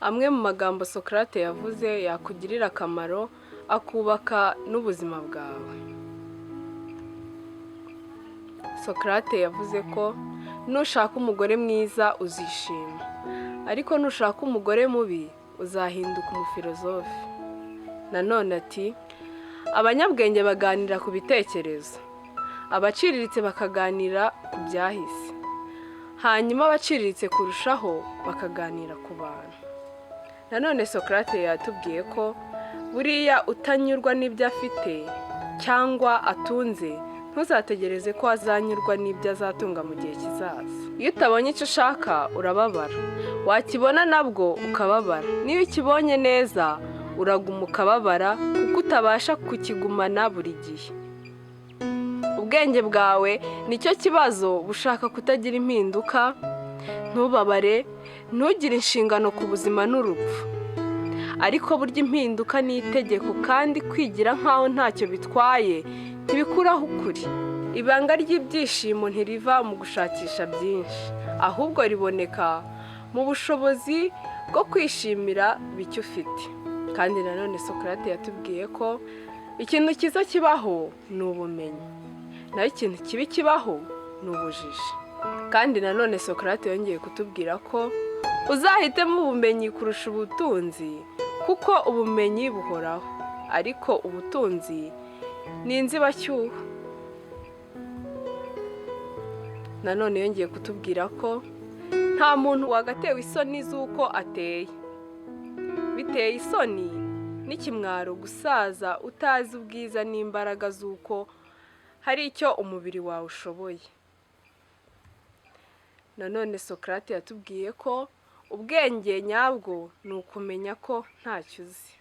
Amwe mu magambo Socrate yavuze yakugirira akamaro akubaka n'ubuzima bwawe. Socrate yavuze ko nushaka umugore mwiza uzishima, ariko nushaka umugore mubi uzahinduka umufilozofe. Nanone ati, abanyabwenge baganira ku bitekerezo, abaciriritse bakaganira ku byahise, hanyuma abaciriritse kurushaho bakaganira ku bantu. Nanone Socrate yatubwiye ko buriya utanyurwa n'ibyo afite cyangwa atunze, ntuzategereze ko azanyurwa n'ibyo azatunga mu gihe kizaza. Iyo utabonye icyo ushaka urababara, wakibona nabwo ukababara. Niyo ukibonye neza uraguma ukababara kuko utabasha kukigumana buri gihe. Ubwenge bwawe nicyo kibazo bushaka kutagira impinduka, ntubabare, ntugire inshingano ku buzima n'urupfu. Ariko burya impinduka ni itegeko, kandi kwigira nkaho ntacyo bitwaye ntibikuraho ukuri. Ibanga ry'ibyishimo ntiriva mu gushakisha byinshi, ahubwo riboneka mu bushobozi bwo kwishimira bike ufite. Kandi nanone Socrate yatubwiye ko ikintu cyiza kibaho ni ubumenyi, naho ikintu kibi kibaho ni ubujiji. Kandi nanone Socrate yongeye kutubwira ko uzahitemo ubumenyi kurusha ubutunzi, kuko ubumenyi buhoraho, ariko ubutunzi ni inzibacyuho. Nanone yongeye kutubwira ko nta muntu wagatewe isoni z'uko ateye. Biteye isoni n'ikimwaro gusaza utazi ubwiza n'imbaraga z'uko hari icyo umubiri wawe ushoboye. Nanone Socrate yatubwiye ko ubwenge nyabwo ni ukumenya ko ntacyo uzi.